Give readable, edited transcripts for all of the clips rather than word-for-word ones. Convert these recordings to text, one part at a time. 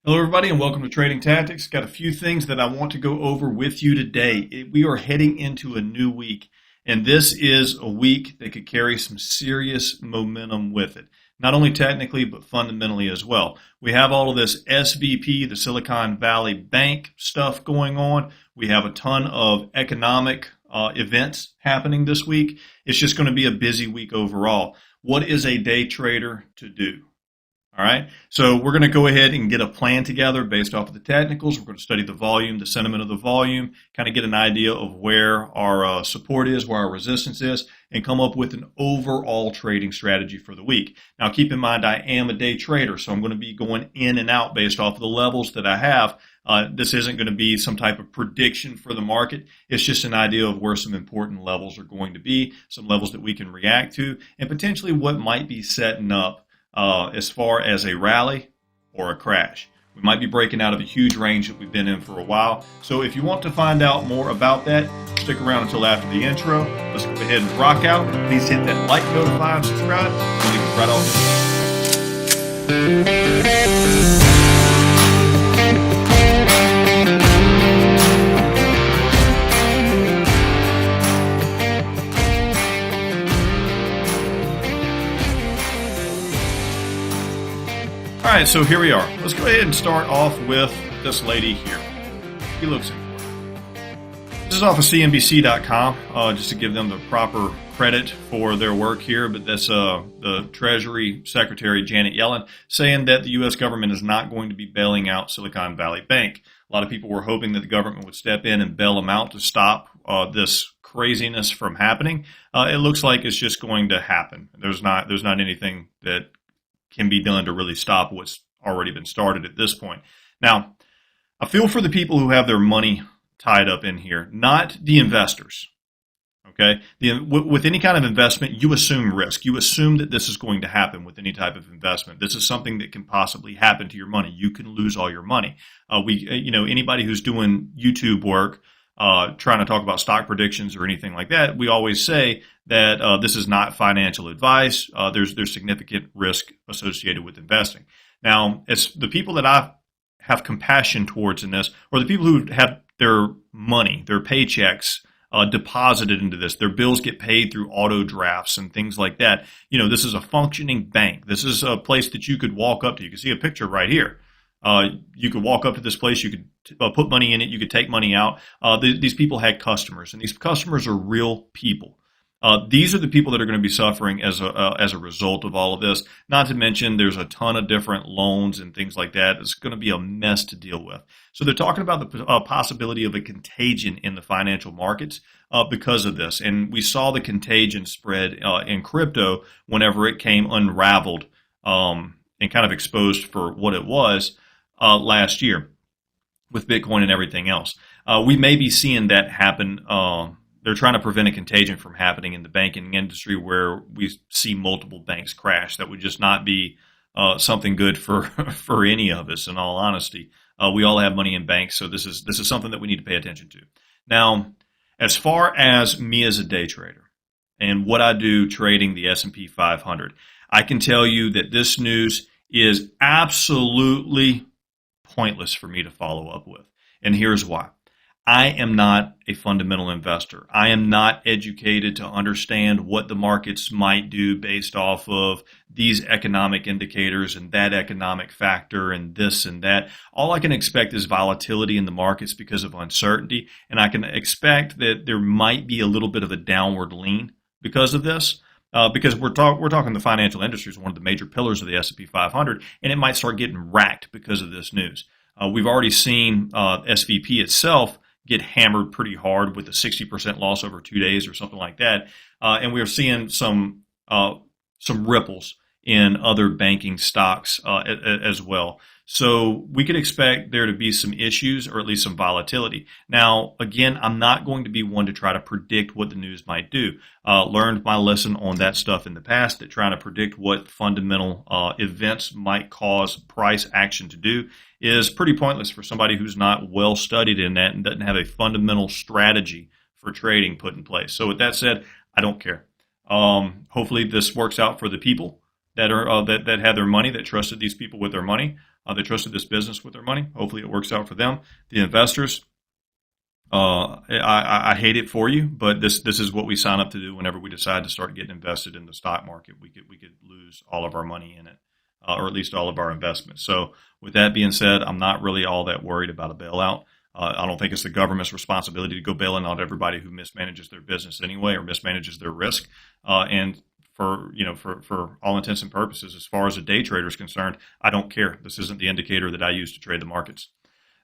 Hello, everybody, and welcome to Trading Tactics. Got a few things that I want to go over with you today. We are heading into a new week, and this is a week that could carry some serious momentum with it. Not only technically, but fundamentally as well. We have all of this SVP, the Silicon Valley Bank stuff going on. We have a ton of economic events happening this week. It's just going to be a busy week overall. What is a day trader to do? All right, so we're going to go ahead and get a plan together based off of the technicals. We're going to study the volume, the sentiment of the volume, kind of get an idea of where our support is, where our resistance is, and come up with an overall trading strategy for the week. Now, keep in mind, I am a day trader, so I'm going to be going in and out based off of the levels that I have. This isn't going to be some type of prediction for the market. It's just an idea of where some important levels are going to be, some levels that we can react to, and potentially what might be setting up as far as a rally or a crash. We might be breaking out of a huge range that we've been in for a while. So if you want to find out more about that, stick around until after the intro. Let's go ahead and rock out. Please hit that like, notify, and subscribe. And we can right off. All right, so here we are. Let's go ahead and start off with this lady here. He looks important. This is off of CNBC.com, just to give them the proper credit for their work here. But that's the Treasury Secretary, Janet Yellen, saying that the U.S. government is not going to be bailing out Silicon Valley Bank. A lot of people were hoping that the government would step in and bail them out to stop this craziness from happening. It looks like it's just going to happen. There's not anything that can be done to really stop what's already been started at this point. Now, I feel for the people who have their money tied up in here, not the investors. Okay? With any kind of investment, you assume risk. You assume that this is going to happen with any type of investment. This is something that can possibly happen to your money. You can lose all your money. Anybody who's doing YouTube work, trying to talk about stock predictions or anything like that, we always say that this is not financial advice. There's significant risk associated with investing. Now, it's the people that I have compassion towards in this, or the people who have their money, their paychecks deposited into this. Their bills get paid through auto drafts and things like that. This is a functioning bank. This is a place that you could walk up to. You can see a picture right here. You could walk up to this place, you could put money in it, you could take money out. These people had customers, and these customers are real people. These are the people that are going to be suffering as a result of all of this. Not to mention there's a ton of different loans and things like that. It's going to be a mess to deal with. So they're talking about the possibility of a contagion in the financial markets because of this. And we saw the contagion spread in crypto whenever it came unraveled and kind of exposed for what it was last year with Bitcoin and everything else. We may be seeing that happen. They're trying to prevent a contagion from happening in the banking industry where we see multiple banks crash. That would just not be something good for any of us, in all honesty. We all have money in banks, so this is something that we need to pay attention to. Now, as far as me as a day trader and what I do trading the SP 500, I can tell you that this news is absolutely pointless for me to follow up with. And here's why. I am not a fundamental investor. I am not educated to understand what the markets might do based off of these economic indicators and that economic factor and this and that. All I can expect is volatility in the markets because of uncertainty, and I can expect that there might be a little bit of a downward lean because of this. Because we're talking the financial industry is one of the major pillars of the S&P 500, and it might start getting racked because of this news. We've already seen SVP itself get hammered pretty hard with a 60% loss over 2 days or something like that, and we're seeing some ripples in other banking stocks as well. So we could expect there to be some issues or at least some volatility. Now, again, I'm not going to be one to try to predict what the news might do. Learned my lesson on that stuff in the past, that trying to predict what fundamental events might cause price action to do is pretty pointless for somebody who's not well studied in that and doesn't have a fundamental strategy for trading put in place. So with that said, I don't care. Hopefully this works out for the people that are that have their money, that trusted these people with their money. They trusted this business with their money. Hopefully it works out for them. The investors, I hate it for you, but this is what we sign up to do whenever we decide to start getting invested in the stock market. We could lose all of our money in it, or at least all of our investments. So with that being said, I'm not really all that worried about a bailout. I don't think it's the government's responsibility to go bailing out everybody who mismanages their business anyway or mismanages their risk. And for all intents and purposes, as far as a day trader is concerned, I don't care. This isn't the indicator that I use to trade the markets.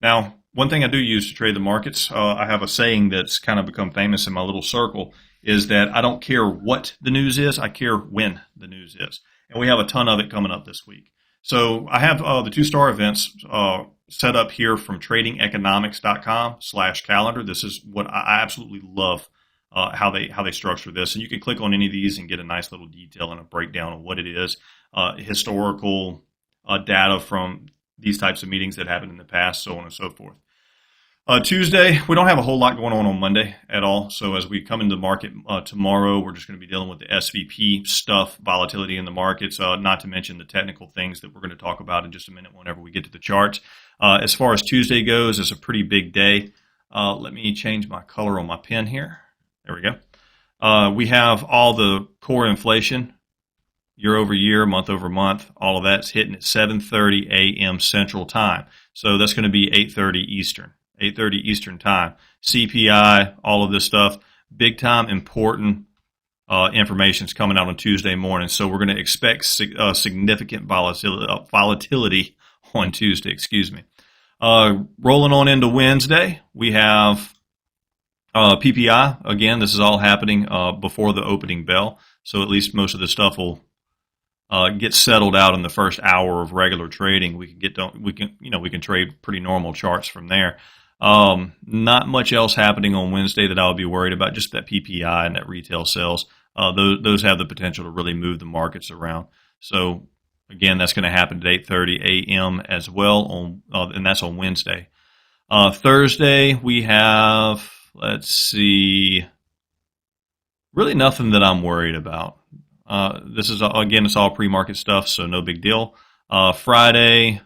Now, one thing I do use to trade the markets, I have a saying that's kind of become famous in my little circle, is that I don't care what the news is, I care when the news is. And we have a ton of it coming up this week. So I have the 2-star events set up here from tradingeconomics.com/calendar. This is what I absolutely love, how they structure this. And you can click on any of these and get a nice little detail and a breakdown of what it is, historical data from these types of meetings that happened in the past, so on and so forth. Tuesday, we don't have a whole lot going on Monday at all. So as we come into the market tomorrow, we're just going to be dealing with the SVP stuff, volatility in the markets, not to mention the technical things that we're going to talk about in just a minute whenever we get to the charts. As far as Tuesday goes, it's a pretty big day. Let me change my color on my pen here. There we go. We have all the core inflation, year over year, month over month, all of that's hitting at 7:30 a.m. Central Time. So that's going to be 8:30 Eastern. 8:30 Eastern Time. CPI, all of this stuff, big time important information is coming out on Tuesday morning. So we're going to expect significant volatility on Tuesday. Excuse me. Rolling on into Wednesday, we have PPI. Again, this is all happening before the opening bell. So at least most of the stuff will get settled out in the first hour of regular trading. We can trade pretty normal charts from there. Not much else happening on Wednesday that I'll be worried about. Just that PPI and that retail sales. Those have the potential to really move the markets around. So again, that's going to happen at 8:30 a.m. as well and that's on Wednesday. Thursday we have, let's see, really nothing that I'm worried about. This is, again, it's all pre-market stuff, so no big deal. Friday,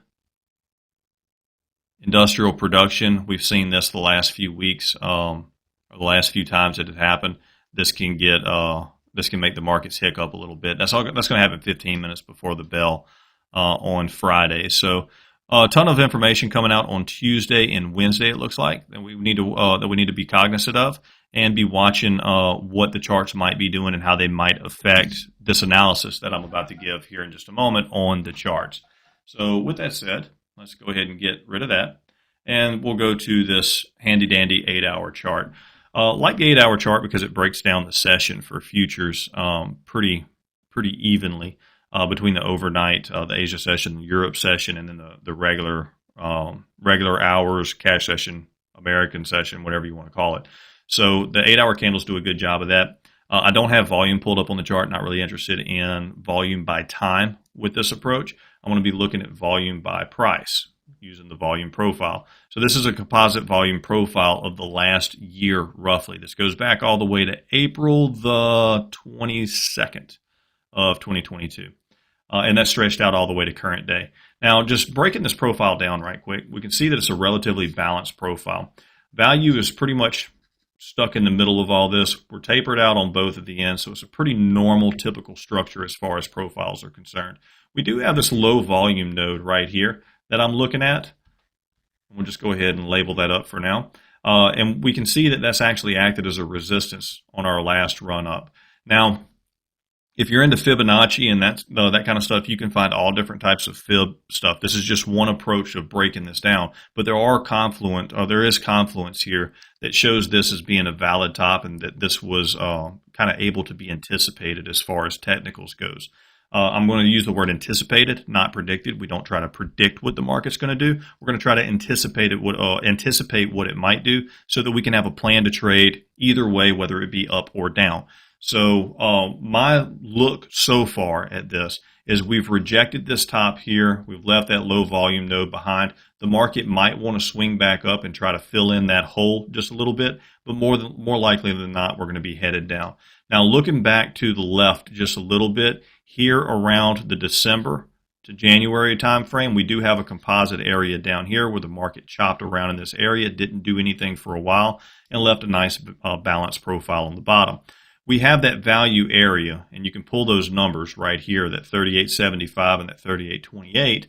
industrial production. We've seen this the last few weeks, or the last few times that it happened. This can make the markets hiccup a little bit. That's going to happen 15 minutes before the bell on Friday. So a ton of information coming out on Tuesday and Wednesday. It looks like that we need to be cognizant of and be watching what the charts might be doing and how they might affect this analysis that I'm about to give here in just a moment on the charts. So with that said, let's go ahead and get rid of that. And we'll go to this handy-dandy 8-hour chart. Like the 8-hour chart because it breaks down the session for futures pretty evenly between the overnight, the Asia session, the Europe session, and then the regular hours, cash session, American session, whatever you want to call it. So the 8-hour candles do a good job of that. I don't have volume pulled up on the chart. Not really interested in volume by time with this approach. I want to be looking at volume by price using the volume profile. So this is a composite volume profile of the last year roughly. This goes back all the way to April the 22nd of 2022. And that's stretched out all the way to current day. Now, just breaking this profile down right quick, we can see that it's a relatively balanced profile. Value is pretty much stuck in the middle of all this. We're tapered out on both of the ends, so it's a pretty normal, typical structure as far as profiles are concerned. We do have this low volume node right here that I'm looking at. We'll just go ahead and label that up for now. And we can see that that's actually acted as a resistance on our last run up. Now, if you're into Fibonacci and that kind of stuff, you can find all different types of Fib stuff. This is just one approach of breaking this down. But there is confluence here that shows this as being a valid top and that this was kind of able to be anticipated as far as technicals goes. I'm going to use the word anticipated, not predicted. We don't try to predict what the market's going to do. We're going to try to anticipate what it might do so that we can have a plan to trade either way, whether it be up or down. So my look so far at this is we've rejected this top here. We've left that low volume node behind. The market might want to swing back up and try to fill in that hole just a little bit, but more likely than not, we're going to be headed down. Now, looking back to the left just a little bit, here around the December to January time frame, we do have a composite area down here where the market chopped around in this area, didn't do anything for a while, and left a nice balanced profile on the bottom. We have that value area, and you can pull those numbers right here, that 38.75 and that 38.28.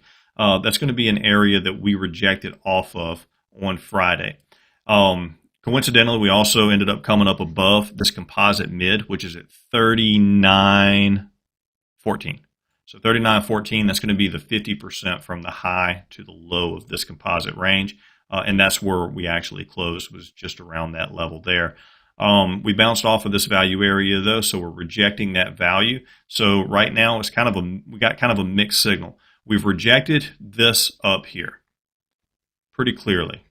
That's going to be an area that we rejected off of on Friday. Coincidentally, we also ended up coming up above this composite mid, which is at 39.14. So 39.14, that's going to be the 50% from the high to the low of this composite range. And that's where we actually closed, was just around that level there. We bounced off of this value area though, so we're rejecting that value. So right now it's we got kind of a mixed signal. We've rejected this up here pretty clearly.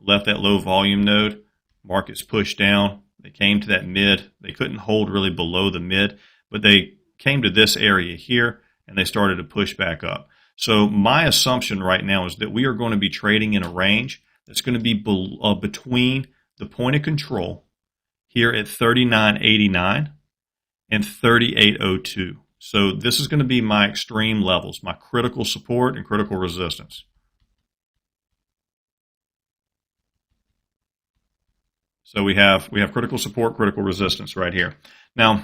Left that low volume node, markets pushed down. They came to that mid. They couldn't hold really below the mid, but they came to this area here and they started to push back up. So my assumption right now is that we are going to be trading in a range that's going to be between the point of control here at 39.89 and 38.02. So this is going to be my extreme levels, my critical support and critical resistance. So we have critical support, critical resistance right here. Now,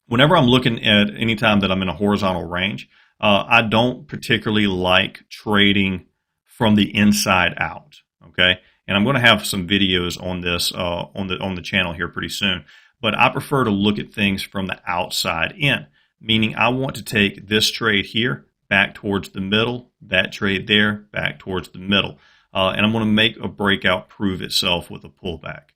whenever I'm looking at any time that I'm in a horizontal range, I don't particularly like trading from the inside out. Okay, and I'm going to have some videos on this on the channel here pretty soon. But I prefer to look at things from the outside in, meaning I want to take this trade here back towards the middle, that trade there back towards the middle. And I'm going to make a breakout prove itself with a pullback.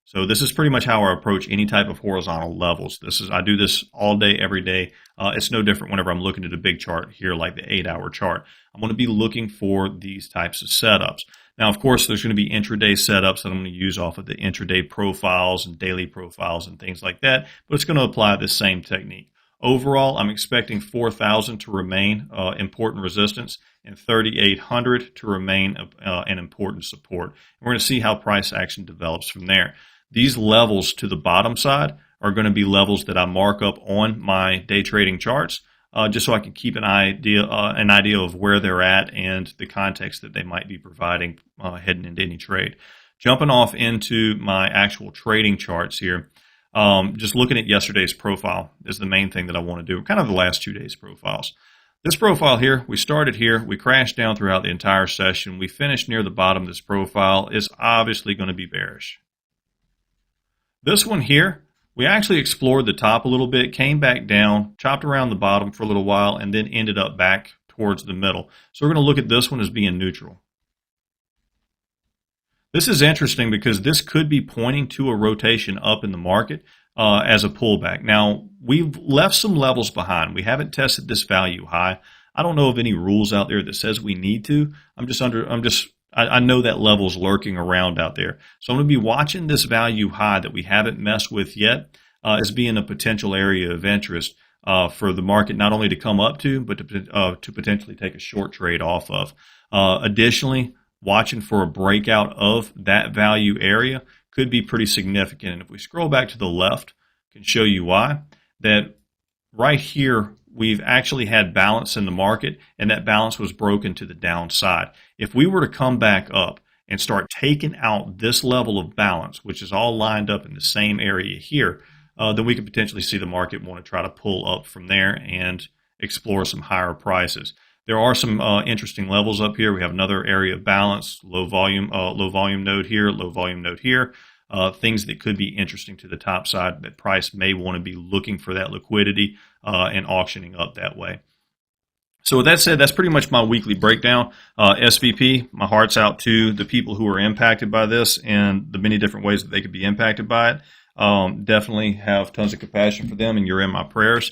So this is pretty much how I approach any type of horizontal levels. I do this all day, every day. It's no different whenever I'm looking at a big chart here, like the 8-hour chart. I'm going to be looking for these types of setups. Now, of course, there's going to be intraday setups that I'm going to use off of the intraday profiles and daily profiles and things like that, but it's going to apply the same technique. Overall, I'm expecting 4,000 to remain important resistance and 3,800 to remain an important support. And we're going to see how price action develops from there. These levels to the bottom side are going to be levels that I mark up on my day trading charts, just so I can keep an idea of where they're at and the context that they might be providing heading into any trade. Jumping off into my actual trading charts here. Just looking at yesterday's profile is the main thing that I want to do, kind of the last 2 days' profiles. This profile here, we started here, we crashed down throughout the entire session, we finished near the bottom of this profile, is obviously going to be bearish. This one here, we actually explored the top a little bit, came back down, chopped around the bottom for a little while, and then ended up back towards the middle. So we're going to look at this one as being neutral. This is interesting because this could be pointing to a rotation up in the market as a pullback. Now, we've left some levels behind. We haven't tested this value high. I don't know of any rules out there that says we need to. I know that level's lurking around out there. So I'm going to be watching this value high that we haven't messed with yet as being a potential area of interest for the market not only to come up to, but to potentially take a short trade off of. Additionally, watching for a breakout of that value area could be pretty significant. And if we scroll back to the left, I can show you why. That right here, we've actually had balance in the market, and that balance was broken to the downside. If we were to come back up and start taking out this level of balance, which is all lined up in the same area here, then we could potentially see the market want to try to pull up from there and explore some higher prices. There are some interesting levels up here. We have another area of balance, low volume node here, low volume node here. Things that could be interesting to the top side that price may want to be looking for that liquidity and auctioning up that way. So with that said, that's pretty much my weekly breakdown. SVP, my heart's out to the people who are impacted by this and the many different ways that they could be impacted by it. Definitely have tons of compassion for them, and you're in my prayers.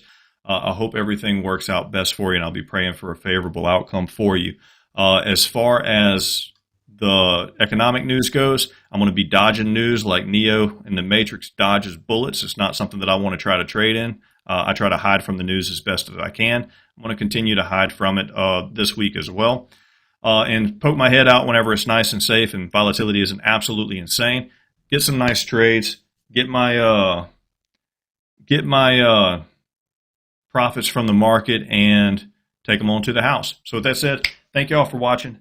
I hope everything works out best for you, and I'll be praying for a favorable outcome for you. As far as the economic news goes, I'm going to be dodging news like Neo in the Matrix dodges bullets. It's not something that I want to try to trade in. I try to hide from the news as best as I can. I'm going to continue to hide from it this week as well. And poke my head out whenever it's nice and safe and volatility isn't absolutely insane. Get some nice trades. Get my profits from the market and take them on to the house. So with that said, thank you all for watching.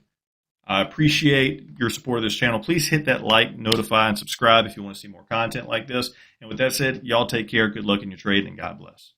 I appreciate your support of this channel. Please hit that like, notify, and subscribe if you want to see more content like this. And with that said, y'all take care. Good luck in your trade, and God bless.